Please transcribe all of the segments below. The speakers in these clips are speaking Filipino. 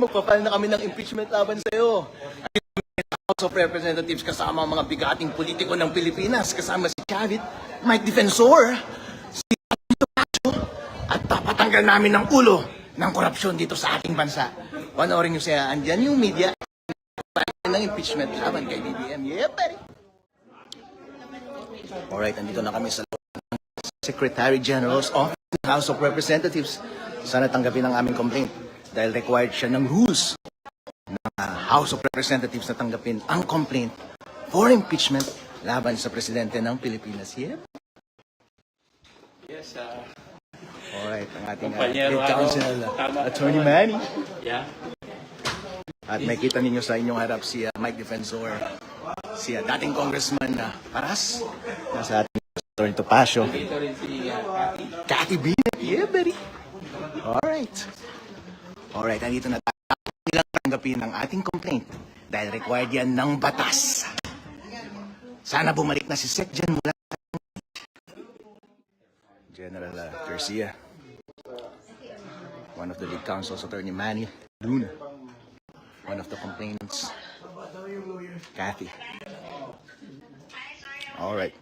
magpapal na kami ng impeachment laban sa'yo. House of Representatives kasama ang mga bigating politiko ng Pilipinas, kasama si Chavit, Mike Defensor, si Pacho, at papatanggal namin ng ulo ng korupsyon dito sa ating bansa. Panoorin nyo siya, andyan yung media ng impeachment laban kay BBM. Yeah, buddy! Alright, andito na kami sa Secretary General's Office ng House of Representatives. Sana tanggapin ang aming complaint dahil required siya ng rules ng House of Representatives na tanggapin ang complaint for impeachment laban sa Presidente ng Pilipinas. Yep. Yes, alright, ang ating Kumpanyero, Head Counsel, Attorney Manny. yeah. At makita ninyo sa inyong harap si Mike Defensor, si dating Congressman Paras, nasa ating Attorney Topacio. Dito rin si Cathy Binet, yeah, buddy. Alright, andito na tayo. Nilang tanggapin ang ating complaint dahil required yan ng batas. Sana bumalik na si Sec Gen mula General Garcia, one of the lead counsels, Attorney Manny Luna, one of the complainants, Cathy. Alright.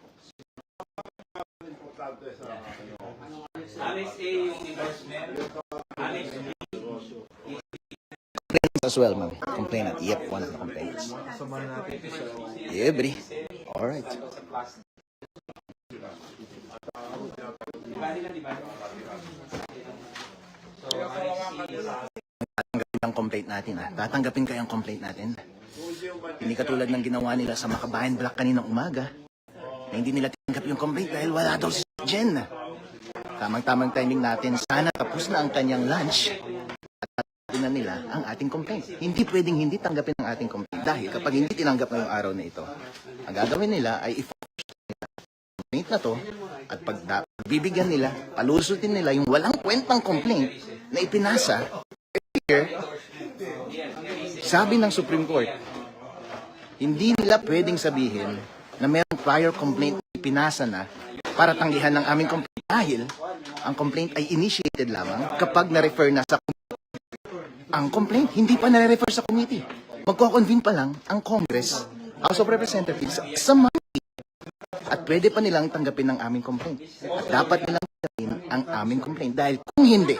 Alex A. yung endorsement. Alex B. Complainants as well, ma'am. Complainant. Yep, one of the complainants. Yeah, buddy. Alright. Tatanggapin ang complaint natin, ha? Tatanggapin kayo ang complaint natin. Hindi katulad ng ginawa nila sa Makabayan Block kaninang umaga, na hindi nila tinanggap yung complaint dahil wala daw si Jen. Tamang-tamang timing natin, sana tapos na ang kanyang lunch at tatanggapin na nila ang ating complaint. Hindi pwedeng hindi tanggapin ang ating complaint dahil kapag hindi tinanggap ngayong araw na ito, ang gagawin nila ay complaint na to at pag bibigyan nila, palusutin nila yung walang kwentang complaint na ipinasa. Sabi ng Supreme Court, hindi nila pwedeng sabihin na mayroong prior complaint na ipinasa na para tanggihan ng aming complaint dahil ang complaint ay initiated lamang kapag na-refer na sa committee. Ang complaint hindi pa na-refer sa committee. Magko-convene pa lang ang Congress, House of Representatives sa Monday. At pwede pa nilang tanggapin ang aming complaint. At dapat nilang tanggapin ang aming complaint dahil kung hindi,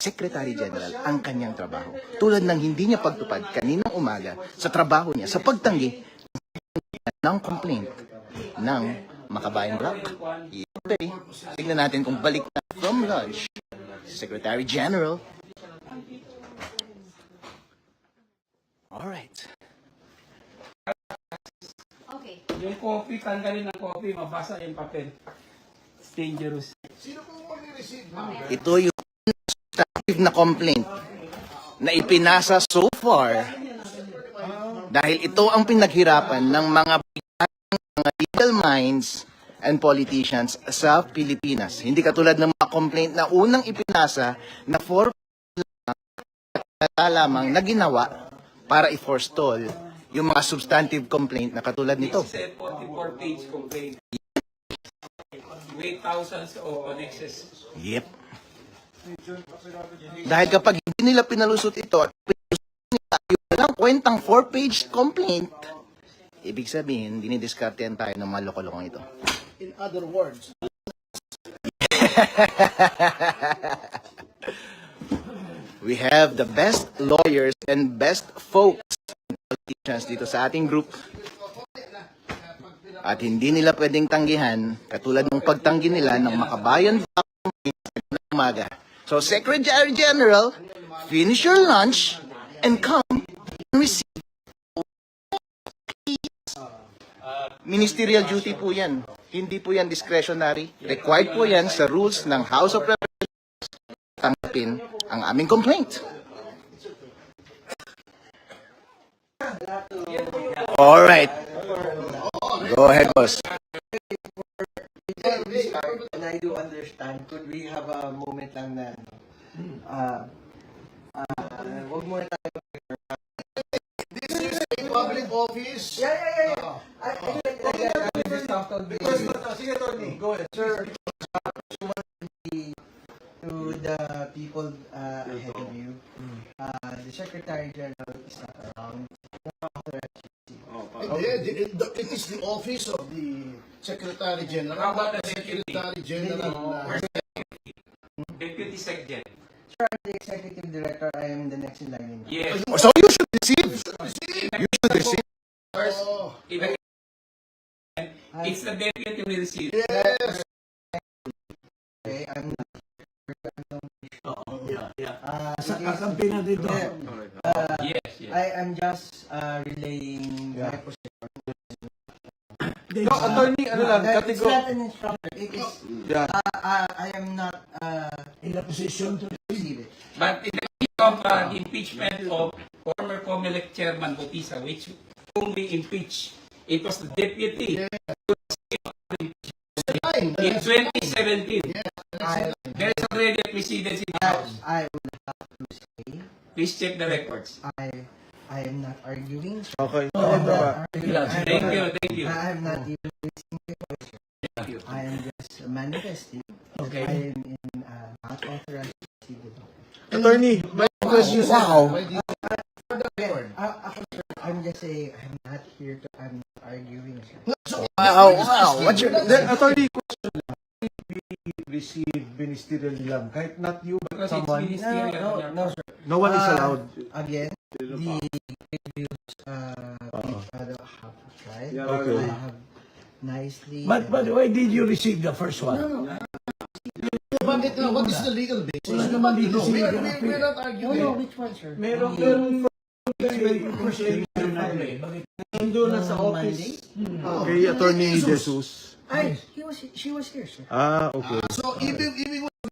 Secretary General ang kanyang trabaho. Tulad ng hindi niya pagtupad kaninang umaga sa trabaho niya sa pagtanggi ng complaint ng Makabayan Block. Okay. Tignan natin kung balik na from lunch si Secretary General. Alright. Okay. Yung coffee, tanggalin ng coffee, mabasa yung papel. It's dangerous. Ito yung substantive na complaint na ipinasa so far dahil ito ang pinaghirapan ng mga legal minds and politicians sa Pilipinas. Hindi katulad ng mga complaint na unang ipinasa na for lamang na ginawa para i-forestall yung mga substantive complaint na katulad nito. This is a 44-page complaint. With thousands of annexes. Yep. Dahil kapag hindi nila pinalusot ito at pinalusot nila yung walang kwentang 4-page complaint, ibig sabihin, dinidiskartehan tayo ng mga loko-lokong ito. In other words, we have the best lawyers and best folks and politicians dito sa ating group. At hindi nila pwedeng tanggihan, katulad ng pagtanggi nila ng Makabayan Block ng umaga. So, Secretary General, finish your lunch and come and receive. Ministerial duty po yan. Hindi po yan discretionary. Required po yan sa rules ng House of Representatives tanggapin ang aming complaint. Alright. Go ahead, boss. and I do understand, could we have a moment lang na wag muna tayo. This is a public office. Yeah. Sige, Tony, go ahead. Sir, to the people ahead of you. The Secretary General is not around. It is the office of the Secretary General. How about the Secretary General? Deputy Secretary. Sir, I'm the Executive Director. I am the next in line. Yes. So you should receive. You should receive. First, Oh. it's the deputy will receive. Yes. Okay, I'm not. Sa kakampi na dito. Yes, yes. I am just relaying my position. No, attorney, ano lang, It's not an instruction. It is. I am not in a position to receive it. But in the case of the impeachment of former COMELEC Chairman Bautista, whom we impeached, it was the deputy in 2017. There is already a precedence in the House. I would have to say Please check the records. I am not arguing. Sir. Okay. Thank you, thank you. I am not even raising my voice. Thank you. I am just manifesting. Okay. I am not authorized to receive the document. Attorney, may question. Wow. Ako, sir, I'm just saying, I'm not here to, I'm not arguing, sir. Wow. What's your... Attorney, question lang. We receive ministerial lang. Kahit not you, but Because it's someone. ministerial. No, sir. No one is allowed. Again, the previous half right? Okay. I have nicely. But why did you receive the first one? What is the legal basis? Wala naman dito No, siya. we're not arguing. which one, sir? Meron nandun na sa office. Kay Attorney Jesus. She was here, sir. Okay. So even with the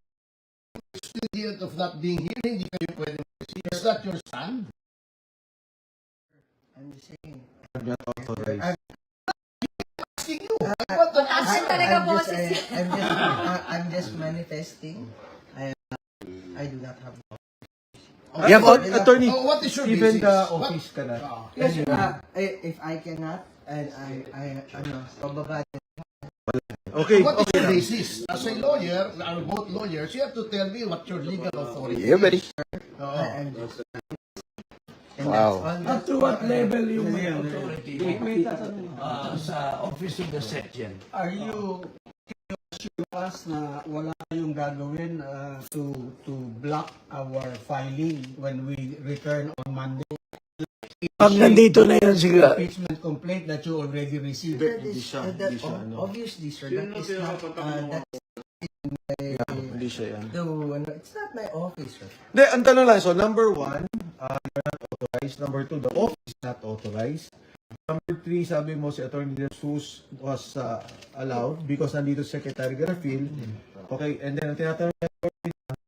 expedient of not being here, hindi kayo pwede mag-receive. Is that your stand? I'm just saying. I'm not authorized. Asking you. What the Action talaga po si I'm just manifesting. I do not have. Yeah, but Attorney, Oh, what is your even basis? the What- office ka na. Yes, sir. If I cannot, and pababa. Okay, What is okay your lang. basis? As a lawyer, we are both lawyers, you have to tell me what your legal authority Yeah, buddy. I'm just. And Wow. that's all. Up to what level yung may authority sa Office of the Section? Are you assure us na wala kayong gagawin to block our filing when we return on Monday? Pag nandito na yan sigla, Impeachment complaint that you already received. Obviously, sir, that is not. Hindi siya yan. It's not my office, sir. Hindi, ang tanong lang. So, number one, you're not authorized. Number two, the office is not authorized. Number three, sabi mo si Attorney Jesus was allowed because nandito si Secretary Garfield. Okay, and then ang tinatanong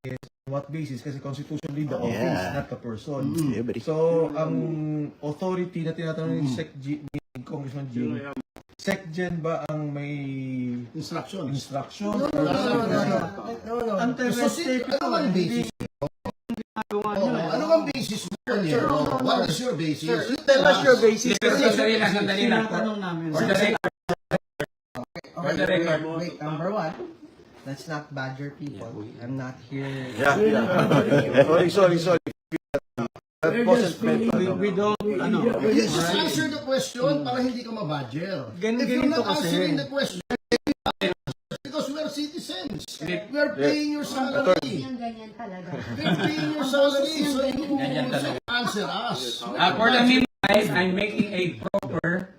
is what basis? Kasi constitutionally, the office, not the person. Yeah, buddy. So, ang authority na tinatanong ni Congressman Jing, SecGen ba ang may Instructions. instruction? No. So, ano ang basis? Ano ang basis mo? What is your basis? You tell us your basis. Sandali lang. Tinatanong namin. For the record, For the record. Wait, number one, let's not badger people. I'm not here. Sorry. That wasn't meant We don't, You just answer the question para hindi ka mabadger. If you're ganito not kasi. answering the question, because we are citizens. We are paying your salary. Yung ganyan talaga. We're paying your salary. So you answer us. For the meantime, I'm making a proper,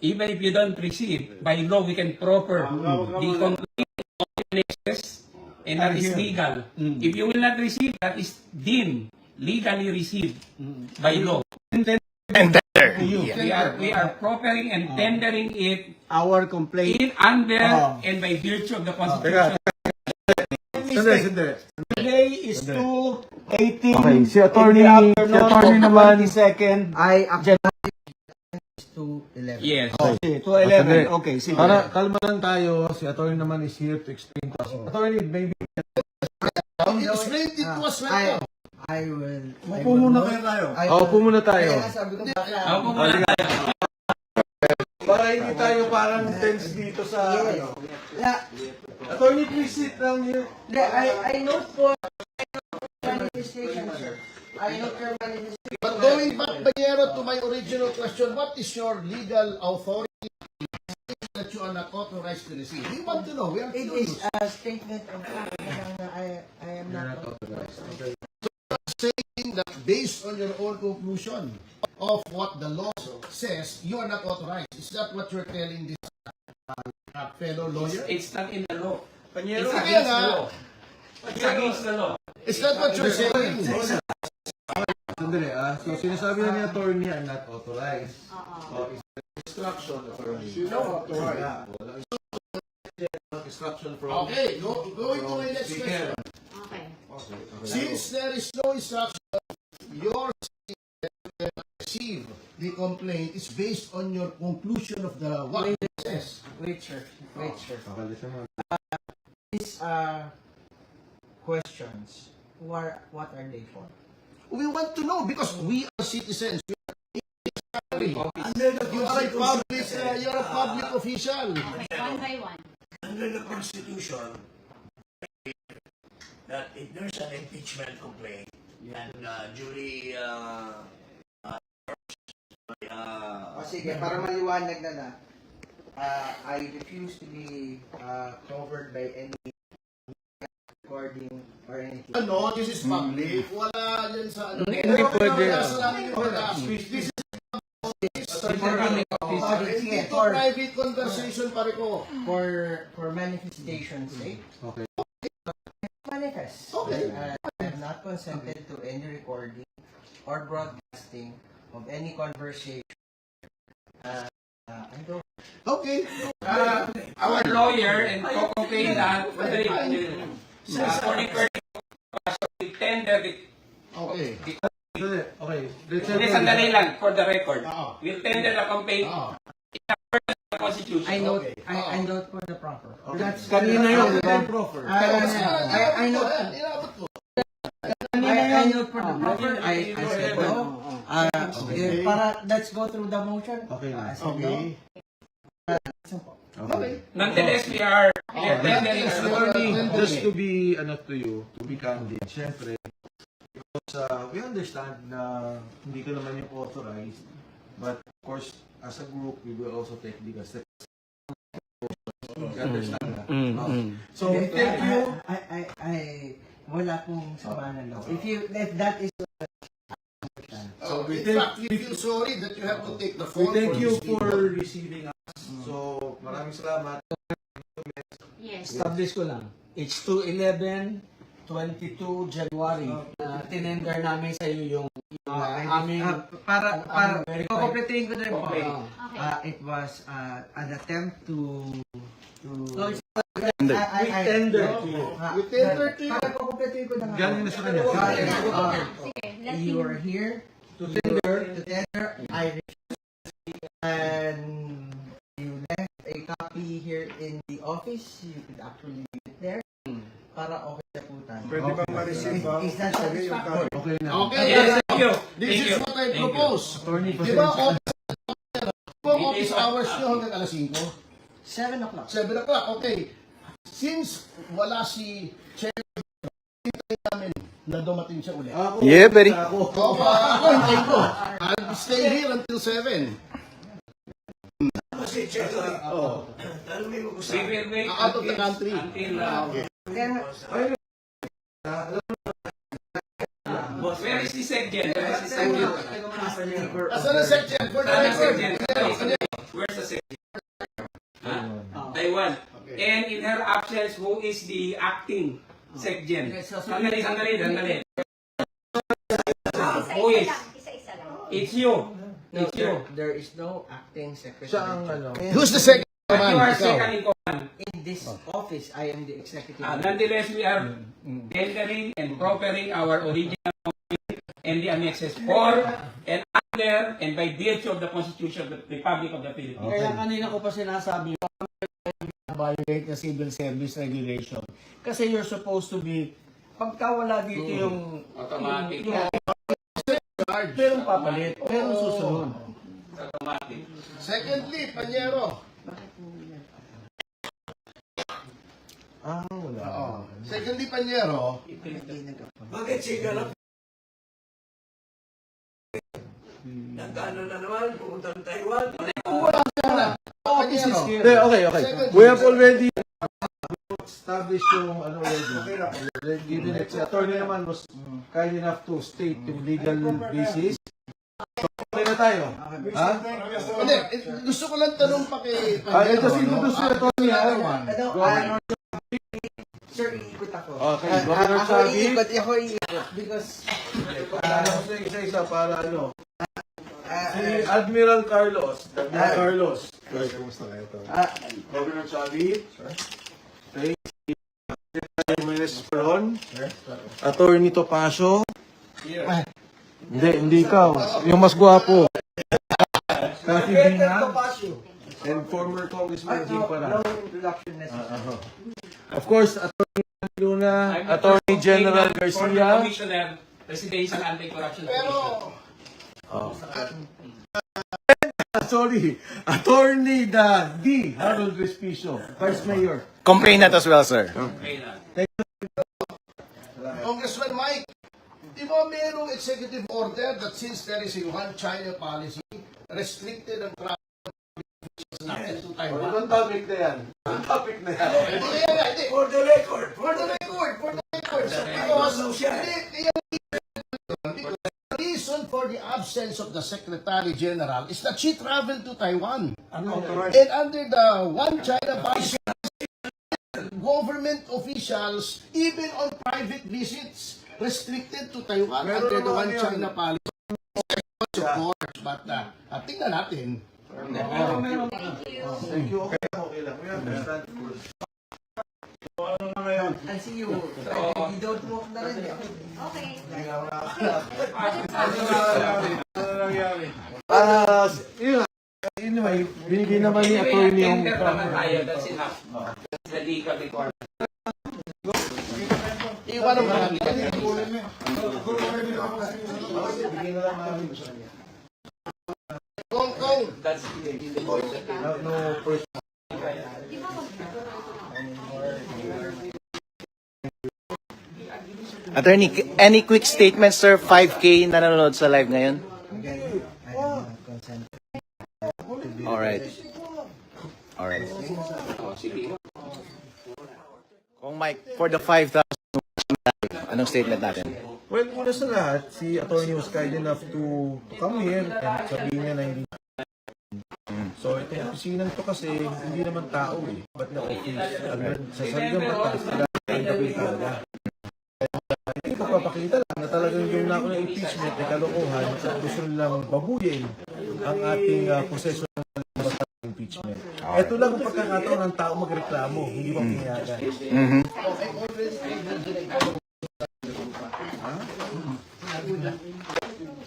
even if you don't receive, by law we can proper the complaint of witnesses, and that is legal. If you will not receive, that is deemed legally received by law. And there. We are proffering and tendering it Our complaint. in under and by virtue of the Constitution. Sandali. Today is 2:18. Okay, si Attorney naman. 22nd. I actually is to 11. Yes. Okay, 2:11. Okay, sige. Para kalma lang tayo, si Attorney naman is here to explain to us. Attorney, maybe Explain it to us right now. I will. Upo muna kayo tayo. upo muna tayo. Kaya sabi ko, bakla. Ako muna tayo. Para hindi tayo parang tense dito sa ano. Yeah, Attorney, please sit down here. I note po Manifestation, sir. I note your manifestation. But going back, Panyero, to my original question, what is your legal authority that you are not authorized to receive? We want to know. We are It curious. is a statement of fact na I am not authorized. Saying that based on your own conclusion of what the law says, you are not authorized. Is that what you're telling this fellow lawyer? It's not in the law. It's Kaya against the nga, law. It's against the law. is that what you're saying? Sandali, so sinasabi na ni attorney I'm not authorized. Is the instruction attorney? No, authorized. Instruction from Okay, going to my next question. Okay. Since there is no instruction, your receive the complaint is based on your conclusion of the what it says. Wait, sir. Wait, sir. Pakalisan mo. These questions, what are they for? We want to know because we are citizens. You are you're a public official. One by one. Under the Constitution, that if there's an impeachment complaint and duly Sige, para maliwanag na I refuse to be covered by any recording or anything. Ano, this is public. Wala yan sa ano. Hindi pwede. This is Sige, ito private conversation pare ko. for manifestation's sake. Okay. Manifest. Okay. I have not consented to any recording or broadcasting of any conversation. I don't. Okay. Our lawyer and co-complainant, for the tender the Okay. Sandali, okay. Let's Hindi, say sandali lang, for the record. Oo. We'll tender the complaint Oo. in accordance with the Constitution. I note. Okay. I note for the proper. That's kanina yun, di ba? Proper. I note. Inabot ko. I note for the proper. I said no. Para let's go through the motion. Okay na. I said no. Okay. Nonetheless, we are tendering our Attorney, just to be, to you, to be candid, syempre, because we understand na hindi ka naman yung authorized, but of course, as a group, we will also take legal steps. You understand na? So, thank you. I wala pong sama na loob. If that is So we in fact, we feel sorry that you have to take the We phone thank you this video. for receiving us. So, maraming salamat. Yes. Establish ko lang. It's 2/11, 22 January. Tinender namin sa iyo yung aming para kukumpletin ko na rin po. Okay. It was an attempt to we tender to you. We tender to you. Para kukumpletin ko na nga. Galing na sa kanya. Sige, let's You are here to tender. I refuse. And you left a copy here in the office. You could actually leave it there. Para okay na po tayo. Pwede bang ma-receive ba? Is that satisfactory? Okay na. Okay. Yes, thank you. This Thank is you. what I Thank you. propose. Attorney, Di ba, pasensya. office hours nyo hanggang alas 5? 7 o'clock. 7 o'clock, okay. Since wala si Chair, hintayin namin na dumating siya ulit. Yeah, very. Ako, hintayin ko. I'll stay here until 7. Kasi, Chair, tanongin mo ko sa We will wait Out of the country. until Then, where is the section? Where is the section? Asan ang section for the record? Where's the section? Taiwan. And in her absence, who is the acting section? Sandali. Who is? Isa-isa lang. It's you. no, It's you. there is no acting secretary. Siya ang Who's the second You man? are Ikaw. second in command. In this office, I am the executive. Nonetheless, we are tendering and proffering our original complaint and the annexes for and under and by virtue of the Constitution of the Republic of the Philippines. Kaya kanina ko pa sinasabi, violate the civil service regulation. Kasi you're supposed to be, pagka wala dito yung Automatic. merong papalit, merong susunod. Automatic. Secondly, Panyero. wala. Secondly, Panyero, Bakit siya na nagkano na naman, pumunta ng Taiwan? Okay. We have already established yung ano already. Given it, si attorney naman was kind enough to state yung legal basis. So, okay na tayo. Ha? Hindi, gusto ko lang tanong pa kay... Ito sino gusto si attorney, ha? Go ahead. Sir, iikot ako. Okay, Governor Sabi. Ako iikot because Isa-isa para ano. Si Admiral Carlos. Carlos. Governor Sabi. Okay. Si Jimenez Peron. Attorney Topacio. Hindi ikaw. Yung mas gwapo. Cathy Bina. And former Congressman Jim Para. introduction necessary. Of course, Attorney Luna, I'm the Attorney first General former Garcia. Commissioner, Presidential Anti-Corruption Commission. Sorry, Attorney D. Harold Respicio, Vice Mayor. Complainant as well, sir. Okay na. Congressman Mike, di ba mayroong executive order that since there is a one China policy, restricted ang travel natin to Taiwan? Ibang topic na yan. Ibang topic na yan. Hindi. For the record, For the record. So, because the reason for the absence of the Secretary General is that she traveled to Taiwan. And under the one China policy, government officials, even on private visits, restricted to Taiwan under the one China policy. Of course, but tingnan natin. Thank you. Okay lang. We understand. I'll see you. You don't walk na rin. Okay. Yun. Anyway, binigyan naman ni attorney yung... Tender naman tayo, that's enough. That's the legal requirement. Iwan ang marami. Kong. That's No person. Attorney, any quick statements, sir? 5K na nanonood sa live ngayon? Alright. Kung Mike, for the 5,000, anong statement natin? Well, una sa lahat, si attorney was kind enough to come here and sabihin niya na hindi. So, itong opisinang to kasi, hindi naman tao eh. Ba't na office? Sa saligang batas, tanggapin talaga. Hindi ko papakita lang na talagang yung na ako ng impeachment ay kalokohan at gusto nilang babuyin ang ating proseso ng impeachment. Ito lang ang pagkakataon ng tao magreklamo, hindi ba pinayagan?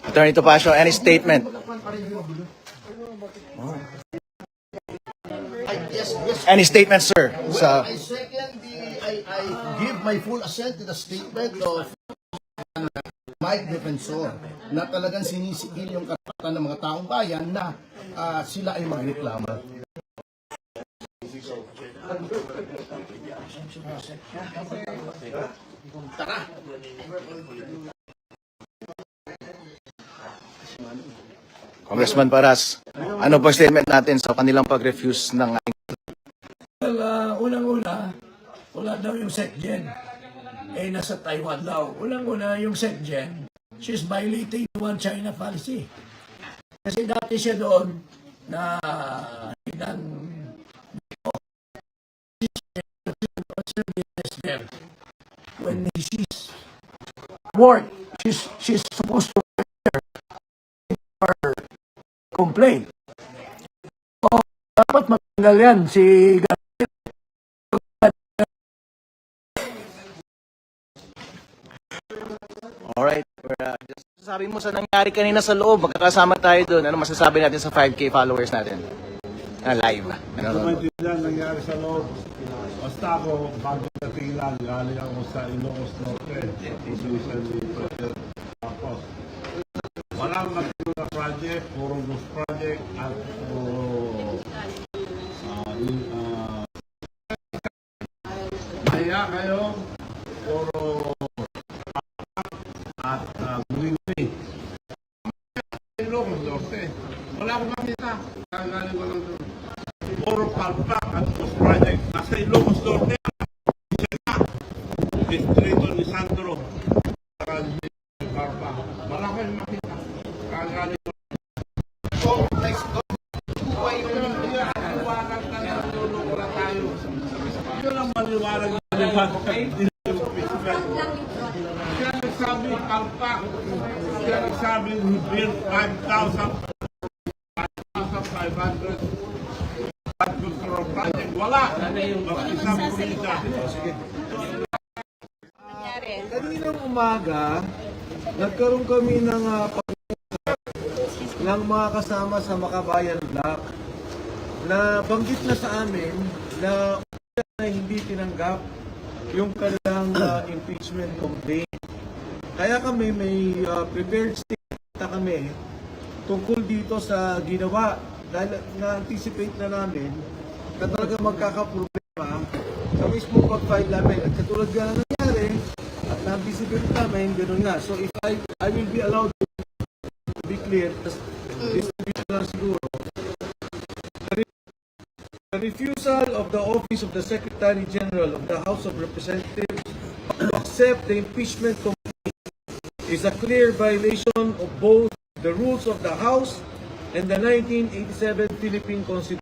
Attorney Topacio, any statement? Yes. Any statement, sir? Sa I second I give my full assent to the statement of Mike Defensor na talagang sinisikil yung karapatan ng mga taong bayan na sila ay magreklamo. Congressman Paras, ano po statement natin sa kanilang pag-refuse ng ating... Well, unang-una, wala daw yung SecGen. Nasa Taiwan daw. Unang-una, yung SecGen, she's violating the one China policy. Kasi dati siya doon na when she's work, she's supposed to work there for complaint. So, dapat matanggal yan si Alright, just sabi mo sa nangyari kanina sa loob, magkakasama tayo doon. Ano masasabi natin sa 5K followers natin? Live. Maintindihan nangyari sa loob. Basta ako, bago dating lang, galing ako sa Ilocos Norte. Position ni President Marcos. Walang matulong na project, puro ghost project, at puro Maya kayo, puro Palpak at Post Project. Nasa Ilocos Norte, distrito ni Sandro. Maraming makita. Kagaling maliwanag na nalulong na tayo. Yun ang maliwanag na siya nagsabi, Palpak. Siya nagsabi, we built 5,500 project. Wala. Mag-isang kulisa. Kaninang umaga, nagkaroon kami ng pag-uusap ng mga kasama sa Makabayan Block na banggit na sa amin na hindi tinanggap yung kanilang impeachment complaint. Kaya kami may prepared statement na kami tungkol dito sa ginawa dahil na-anticipate na namin na talaga magkakaproblema sa mismo pag-file namin. At katulad nga na nangyari at na-anticipate namin, gano'n nga. So if I will be allowed to be clear, distribution lang siguro. The refusal of the Office of the Secretary General of the House of Representatives to accept the impeachment complaint is a clear violation of both the rules of the House and the 1987 Philippine Constitution.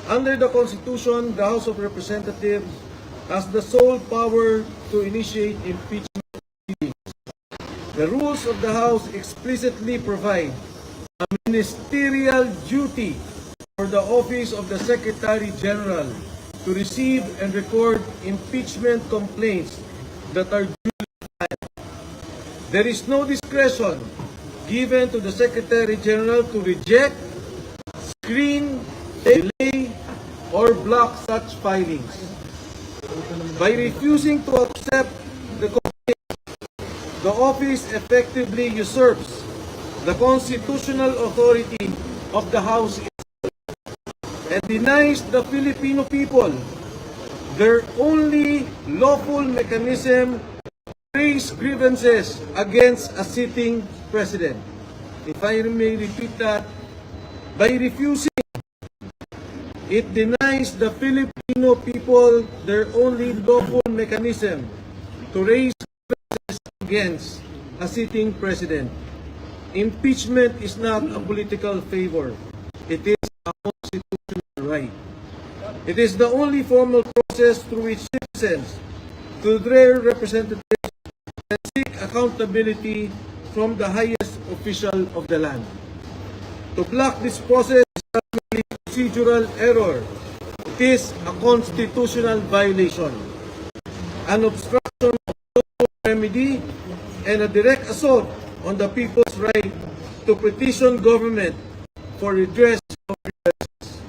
Under the Constitution, the House of Representatives has the sole power to initiate impeachment proceedings. The rules of the House explicitly provide a ministerial duty for the Office of the Secretary General to receive and record impeachment complaints that are duly filed. There is no discretion given to the Secretary General to reject, screen, delay, or block such filings. By refusing to accept the complaint, the office effectively usurps the constitutional authority of the House and denies the Filipino people their only lawful mechanism to raise grievances against a sitting president. If I may repeat that, by refusing, it denies the Filipino people their only lawful mechanism to raise grievances against a sitting president. Impeachment is not a political favor. It is a constitutional right. It is the only formal process through which citizens, through their representatives, can seek accountability from the highest official of the land. To block this process is not merely procedural error. It is a constitutional violation, an obstruction of lawful remedy, and a direct assault on the people's right to petition government for redress of grievances.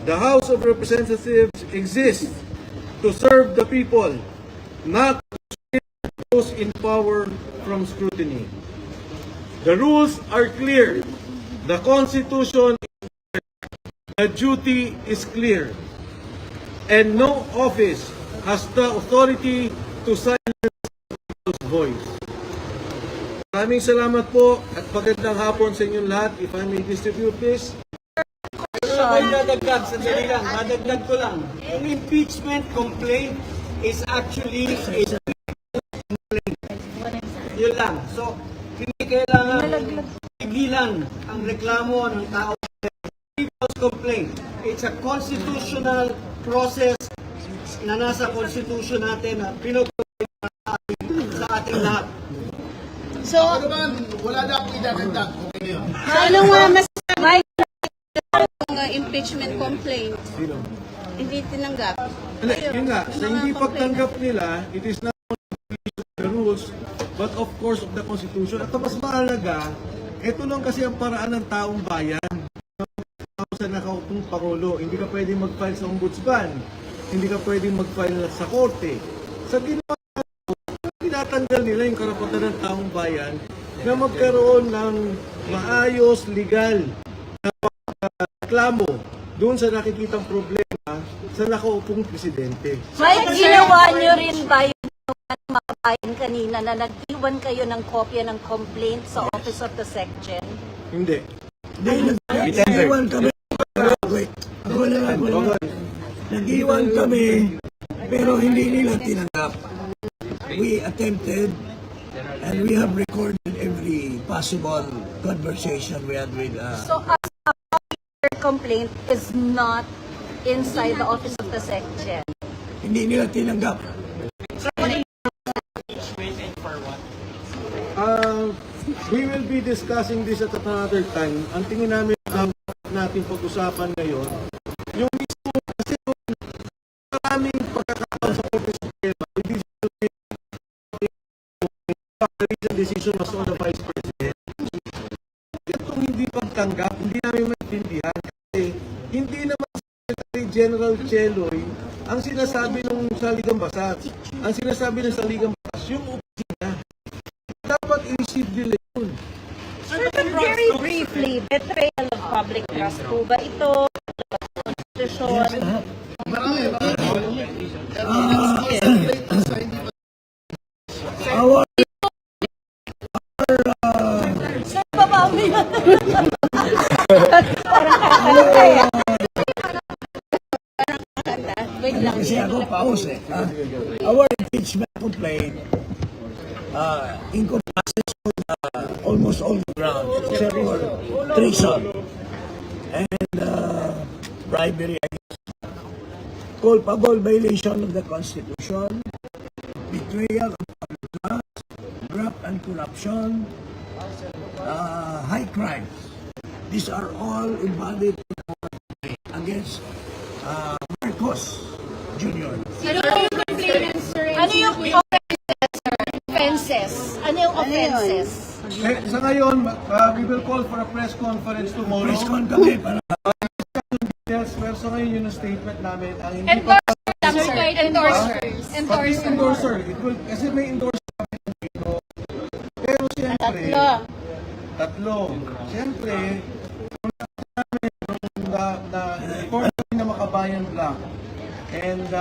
The House of Representatives exists to serve the people, not to shield those in power from scrutiny. The rules are clear. The Constitution is clear. The duty is clear. And no office has the authority to silence the people's voice. Maraming salamat po at magandang hapon sa inyong lahat. If I may distribute this. Madagdag ko lang. Yung impeachment complaint is actually a complaint. Yun lang. So, hindi kailangan pigilan ang reklamo ng tao. People's complaint. It's a constitutional process na nasa constitution natin na pinoprovide sa ating lahat. So, Ano naman, wala na akong idadagdag. Okay na yun. anong masasabi ng impeachment complaint? Hindi tinanggap. Yun nga, sa hindi pagtanggap nila, it is not only the rules, but of course of the Constitution. At mas mahalaga, ito lang kasi ang paraan ng taong bayan. Sa nakaupong Pangulo, hindi ka pwedeng mag-file sa ombudsman, hindi ka pwedeng mag-file sa korte. Sa ginawa, tinatanggal nila yung karapatan ng taong bayan na magkaroon ng maayos, legal na reklamo doon sa nakikitang problema sa nakaupong presidente. May ginawa nyo rin ba yung mga bayan kanina na nag-iwan kayo ng kopya ng complaint sa Office of the SecGen? Hindi. Iwan kami. Wait. Wala. Nag-iwan kami, pero hindi nila tinanggap. We attempted, and we have recorded every possible conversation we had with So, your complaint is not inside the office of the SecGen. hindi nila tinanggap. We will be discussing this at another time. Ang tingin namin natin pag-usapan ngayon, yung mismo kasi maraming pagkakataon sa Korte Suprema, the decision was on the Vice President. Itong hindi pagtanggap, hindi namin maintindihan kasi hindi naman Secretary General Cheloy ang sinasabi ng Saligang Batas. Ang sinasabi ng Saligang Batas, yung opisina. Dapat i-receive nila yun. Sir, but very briefly, betrayal of public trust po ba ito? Constitution? Our Sir, babawi na. Parang kakalata eh. Wait lang. Kasi ako pause eh. Our impeachment complaint encompasses almost all the ground except for treason and bribery, culpable violation of the Constitution, betrayal of public trust, graft and corruption, high crimes. These are all embodied against Marcos Jr. Ano yung offenses, sir? Offenses. Ano yung offenses? Sa ngayon, we will call for a press conference tomorrow. Press con kami para Yes, pero sa ngayon yun ang statement namin. Ang hindi pa endorser. It will, kasi may endorser kami dito. Pero siyempre, tatlo. Siyempre, kung namin report kami na Makabayan Black and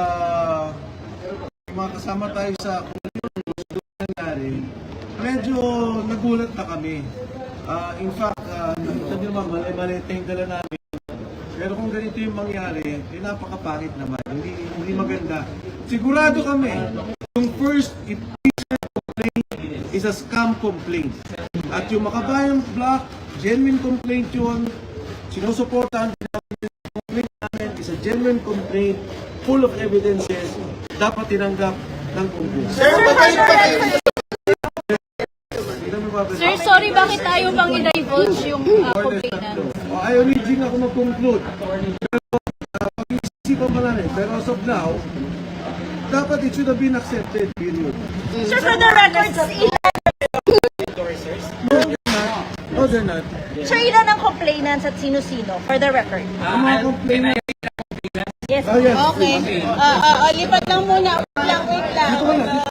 mga kasama tayo sa kung gusto nangyari, medyo nagulat na kami. In fact, sabi naman, mali-mali yung dala namin. Pero kung ganito yung mangyari, napakapangit naman. Hindi maganda. Sigurado kami, yung first impeachment complaint is a scam complaint. At yung Makabayan Black, genuine complaint yun, sinusuportahan namin yung complaint namin is a genuine complaint, full of evidences, dapat tinanggap ng Kongreso. Sir, sorry, bakit tayo bang i-divulge yung complainant? Ayaw ni Jing ako mag-conclude. Pero pag-iisipan pa namin. Pero as of now, dapat it should have been accepted, period. Sir, for the records, No, they're not. sir, ilan ang complainants at sino-sino? For the record. Ang mga complaint Yes. yes. Okay. Lipat lang muna. Wait lang.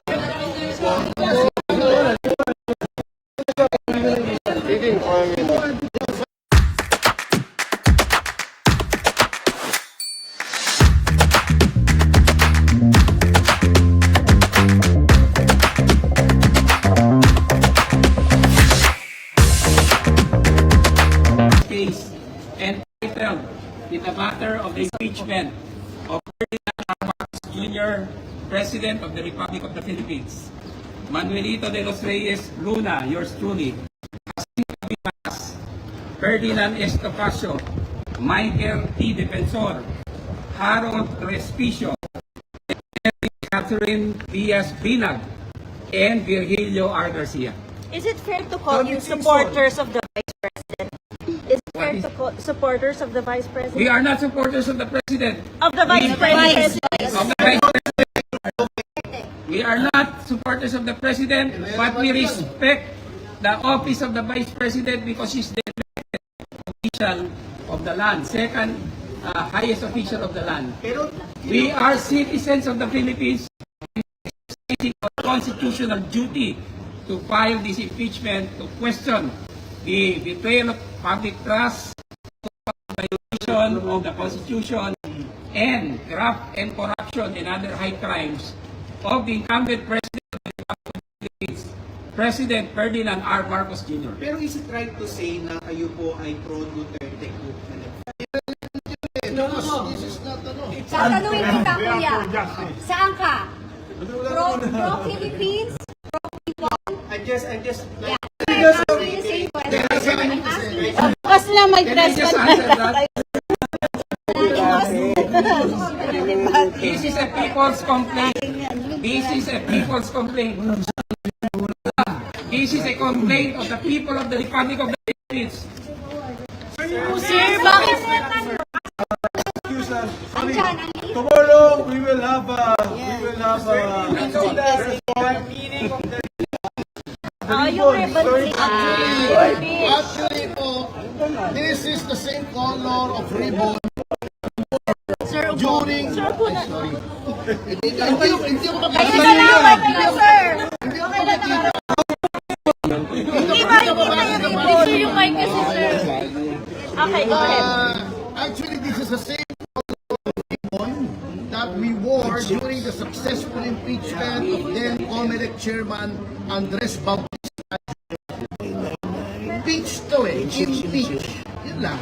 Case entitled in the matter of the impeachment of Ferdinand R. Marcos Jr., President of the Republic of the Philippines. Manuelito de los Reyes Luna, yours truly. Jacinto Vimas, Ferdinand Estopacio, Michael T. Defensor, Harold Respicio, Catherine Diaz Binag, and Virgilio R. Garcia. Is it fair to call you supporters of the Vice President? Is it fair to call supporters of the Vice President? We are not supporters of the President. Of the Vice President. Of the Vice President. We are not supporters of the President, but we respect the office of the Vice President because he's the elected official of the land, second highest official of the land. We are citizens of the Philippines, exercising our constitutional duty to file this impeachment to question the betrayal of public trust, violation of the Constitution, and graft and corruption and other high crimes of the incumbent President of the Republic of the Philippines, President Ferdinand R. Marcos Jr. Pero is it right to say na kayo po ay pro-Duterte group? Tatanungin kita, They are kuya. for justice. Saan ka? Pro-Philippines? I just Yeah. Same question. I'm asking Bukas na Can I just mag-respond answer that? This is a people's complaint. This is a people's complaint. This is a complaint of the people of the Republic of the Philippines. Sir, bakit? Excuse us. Sorry. Tomorrow we will have yung ribbon Actually po, this is the same color of ribbon Sir, during... Ay, sorry. Hindi ko Kaya salamat ka, sir. Okay lang naman. Hindi ba hindi kayo sir yung mic kasi, sir? Okay, go ahead. Actually, this is the same ribbon that we wore during the successful impeachment of then COMELEC chairman Andres Bautista. Impeach to eh. Impeach. Yun lang.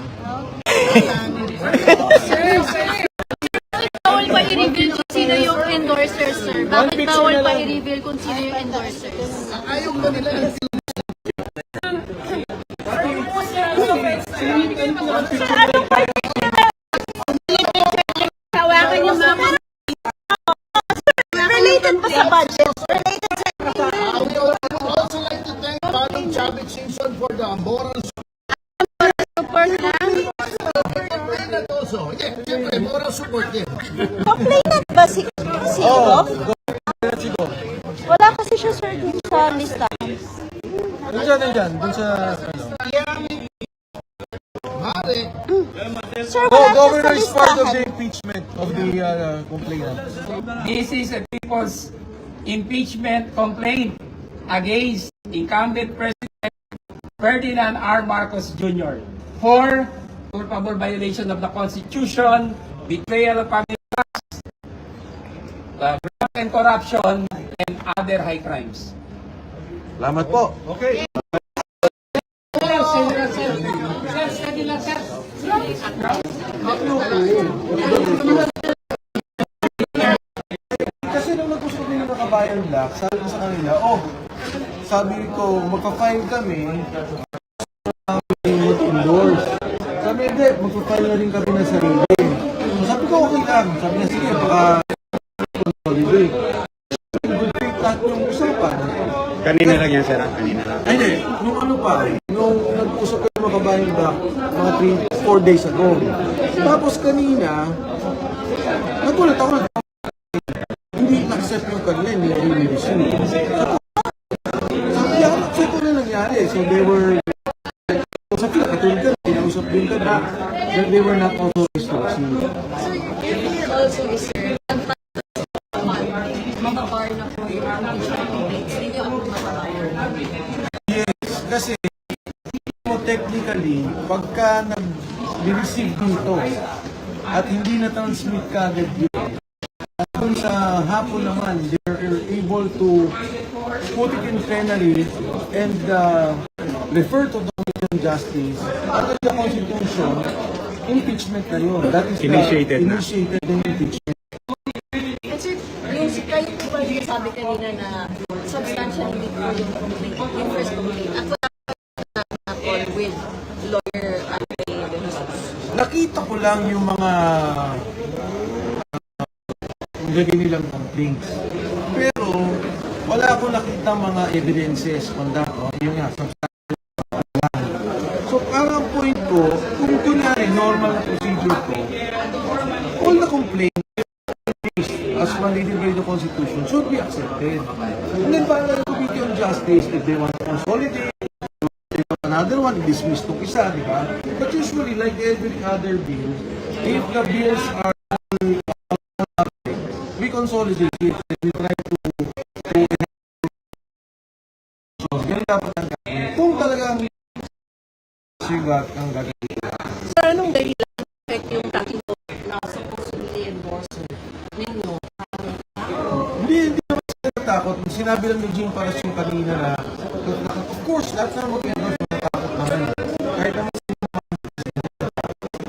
Bawal pa i-reveal kung sino yung endorsers, sir? Bakit bawal pa i-reveal kung sino yung endorsers? Ayaw ba nila ng Tawagan yung mga... Related pa sa budget. Related sa We would also like to thank Madam Chavez Simpson for the moral support na. support also. Yeah, siyempre, moral support din. complainant ba si Ilof? Wala kasi siya, sir, dun sa listahan. Nandiyan, dun sa, Mare, Sir, wala siya sa Governor is part of listahan. the impeachment of the complainant. This is a people's impeachment complaint against incumbent President Ferdinand R. Marcos Jr. for culpable violation of the Constitution, betrayal of public trust, graft and corruption, and other high crimes. Salamat po. Okay. Kasi nung nag-usap kami ng Kabayan Black, sabi ko sa kanila, sabi ko, magpa-file kami, mag-endorse. Sabi, hindi, magpa-file na rin kami ng sarili. So, sabi ko, okay lang. Sabi niya, sige, baka consolidate. Good faith lahat yung usapan. Kanina lang yan, sir. Kanina lang. Ay, hindi. Nung ano pa, nung nag-usap kayo mga Kabayan Black, mga 3-4 days ago. Tapos kanina, nagulat ako na hindi accept yung kanila, hindi ako receive. Sabi niya, accept ko na nangyari. So they were, sa pila, katulad ka, kinausap din ka na, that they were not authorized to receive. Also, sir, mababar na po yung hindi ako mababar. Yes, kasi mo technically, pagka nag-receive dito at hindi na-transmit ka agad yun, at dun sa hapon naman, they're able to put it in plenary and refer to the Commission on Justice under the Constitution, impeachment na yun. That is Initiated na. initiated na impeachment. And sir, yung kayo po ba yung sabi kanina na substantial hindi po yung complaint, yung first complaint, at wala na call with lawyer Andre Benitez. Nakita ko lang yung mga nilagay nilang complaints. Pero wala akong nakita mga evidences on that. Yung nga, substantial. So, parang point ko, kung kunyari normal na procedure ko, all the complaints as mandated by the Constitution should be accepted. And then para the Committee on Justice, if they want to consolidate, another one, dismiss itong isa, di ba? But usually, like every other bill, if the bills are we consolidate it and we try to so, ganun dapat ang gagawin. Kung talagang sigat ang gagawin. Sir, anong dahilan effect yung tracking na supposedly endorsed ninyo? Hindi naman sila natakot. Sinabi lang ni Jim Paras yung kanina na, of course, lahat na mag-endorse natakot naman. Kahit naman sila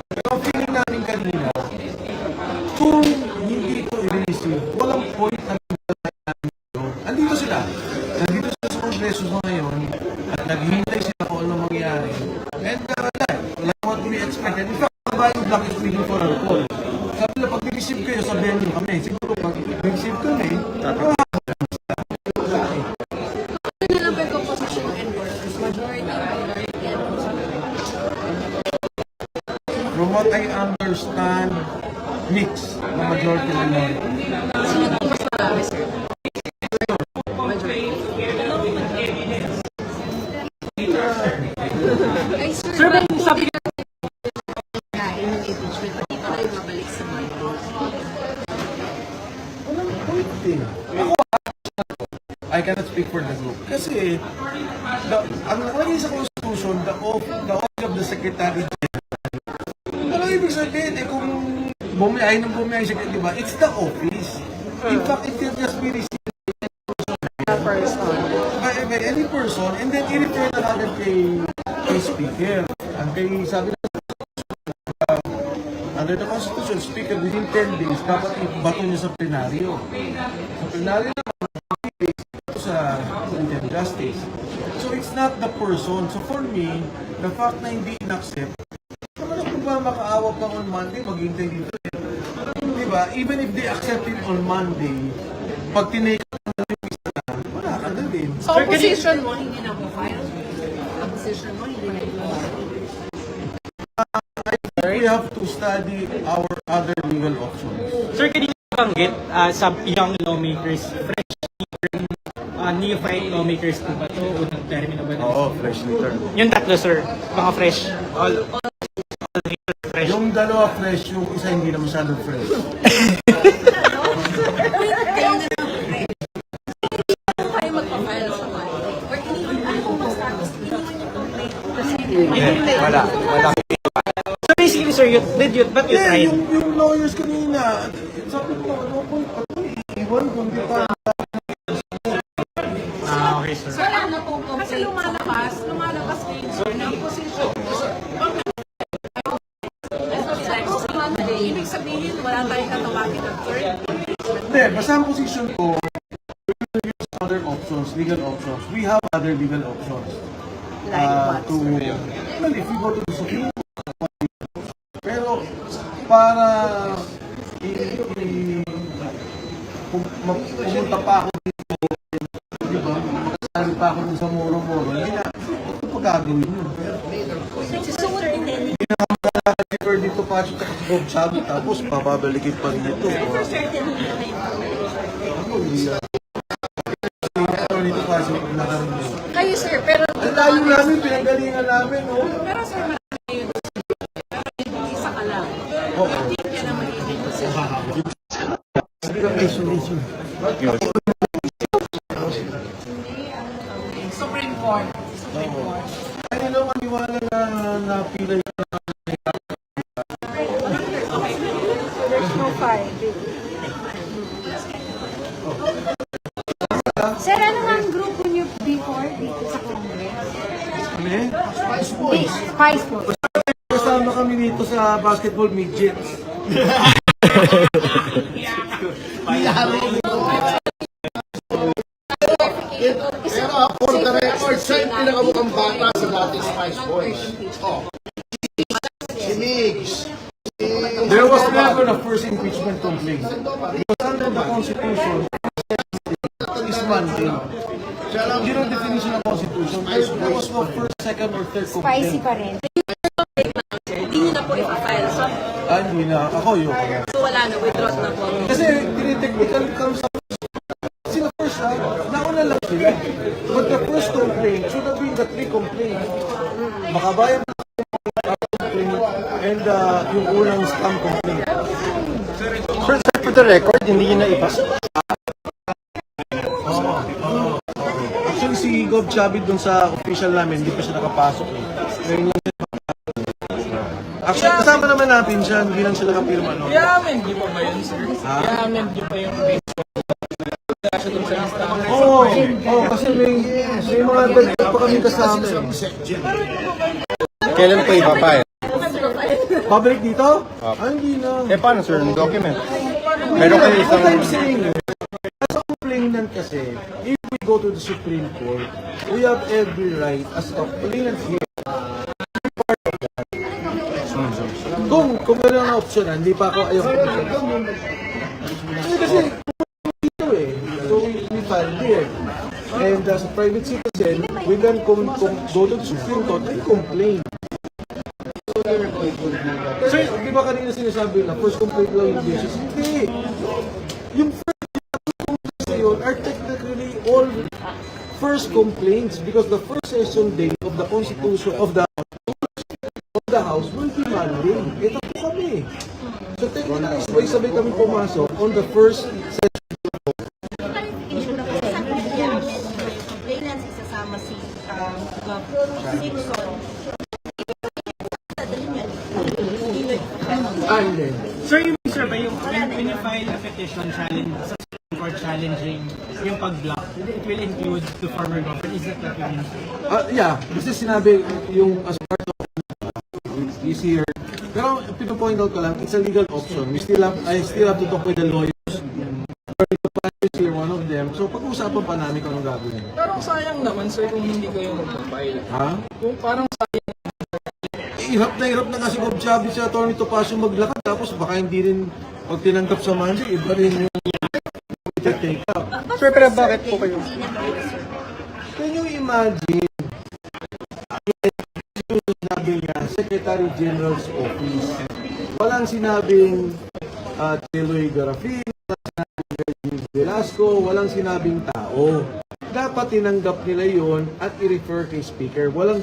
pero ang feeling namin kanina, kung From what I understand, mix na majority minority. Sino po mas marami, sir? Majority. Ay, sir, sabi na yung impeachment, hindi pa kayo mabalik sa Monday. I cannot speak for the group. Kasi, ang nakalagay sa Constitution, the office of the Secretary General. Ano ibig sabihin? Kung bumiyahin ng bumiyahin siya, di ba? It's the office. In fact, it can just be received by any person, and then i-refer na natin kay Speaker. Ang kay sabi na under the Constitution, Speaker, within 10 days, dapat ibato niya sa plenaryo. Sa plenaryo naman, sa Committee on Justice. So it's not the person. So for me, the fact na hindi in-accept, naman ako ba makaawa pa on Monday, maghintay dito. Diba? Even if they accept it on Monday, pag tinake na yung isa na, wala ka na din. So, opposition mo, hindi na mo file? Opposition mo, hindi na mo file? We have to study our other legal options. Sir, kanina banggit sa young lawmakers, fresh neophyte lawmakers po ba ito? Unang termino ba? Oo, fresh leader. Yung tatlo, sir, mga fresh. All fresh. Yung dalawa fresh, yung isa hindi na masyadong fresh. Kayo na lang, kayo magpa-file sa Monday. Or iniwan mo pa status, iniwan yung complaint. Wala. So basically, sir, but you tried? Yung lawyers kanina, sabi ko, ano po, iiwan kung di pa. Okay, sir. So, ano pong complaint? Kasi lumalabas kayo, sir, ng position. Ibig sabihin, wala tayong katawagin ng third. Hindi, basta ang position ko, we will use other options, legal options. We have other legal options. Well, if we go to the Supreme Court, pero para pumunta pa ako dito, di ba, makasali pa ako dun sa muro-muro, hindi na, ito pa gagawin yun. Hindi na makakaliver dito pa siya sa Bob Sabi, tapos papabalikin pa rin ito. Kayo, sir, pero... Ang layo namin, pinagalingan namin, no? Pero, sir, marami yun. Isa ka lang. Oo. Hindi ka na magiging position. Supreme Court. Ay, nila maniwala na napila yung There's no file. Sir, ano nga ang grupo niyo before dito sa Congress? kami. Spice po. Kasama kami dito sa basketball midgets. Pero for the record, siya yung pinakamukhang bata sa dating Spice Boys. Oh. Si Migs. There was never the first impeachment complaint. Because under the Constitution, is Monday. Yun ang definition ng Constitution. There was no first, second, or third complaint. Spicy pa rin. Hindi nyo na po ipafile. So, Hindi na. Ako yun. so wala na, withdraw na po. Kasi tinitechnical comes up. Sila first ha, nauna lang sila. But the first complaint should have been the three complaints. Makabayan complaint and yung unang scam complaint. For the record, hindi yun na ipas. Actually si Gov Chavit dun sa official namin, hindi pa siya nakapasok eh. Ngayon lang siya nakapasok. Actually kasama naman natin siya, hindi lang siya nakapirma. No? I-amend niyo pa ba yun, sir? I-amend niyo pa yung Kasi may mga dagdag pa kami kasama. Kailan po ipapay? Public dito? Hindi na. Paano, sir? Yung document? Meron kayo isang... What I'm saying is, as a complainant kasi, if we go to the Supreme Court, we have every right as a complainant here. Kung meron ang option, hindi pa ako ayaw. Kasi dito eh. So we filed here. And as a private citizen, we can go to the Supreme Court and complain. Sir, di ba kanina sinasabi na first complaint lang yung basis? Hindi. Yung first complaints na yun are technically all first complaints because the first session day of the Constitution of the House will be Monday. Ito po kami. So technically, sabay-sabay kami pumasok on the first session. Complainants isasama si Nixon. Sir, yung sir ba yung when you file a petition challenge sa Supreme Court challenging yung pag-block, it will include the former government. Is that what you mean? Yeah, kasi sinabi yung as part of is here. Pero pino-point out ko lang, it's a legal option. I still have to talk with the lawyers. Is here one of them. So pag-uusapan pa namin kung anong gagawin. Pero sayang naman sir kung hindi kayo mag-file. Ha? Kung parang sayang. Hirap na kasi Bob Chavez si Atty. Topacio maglakad tapos baka hindi rin pag tinanggap sa Monday, iba rin yung take up. Sir, pero bakit po kayo? Can you imagine yung sinabi niya, Secretary General's Office, walang sinabing Cheloy Garafin, walang sinabing Regis Velasco, walang sinabing tao. Dapat tinanggap nila yon at i-refer kay Speaker. Walang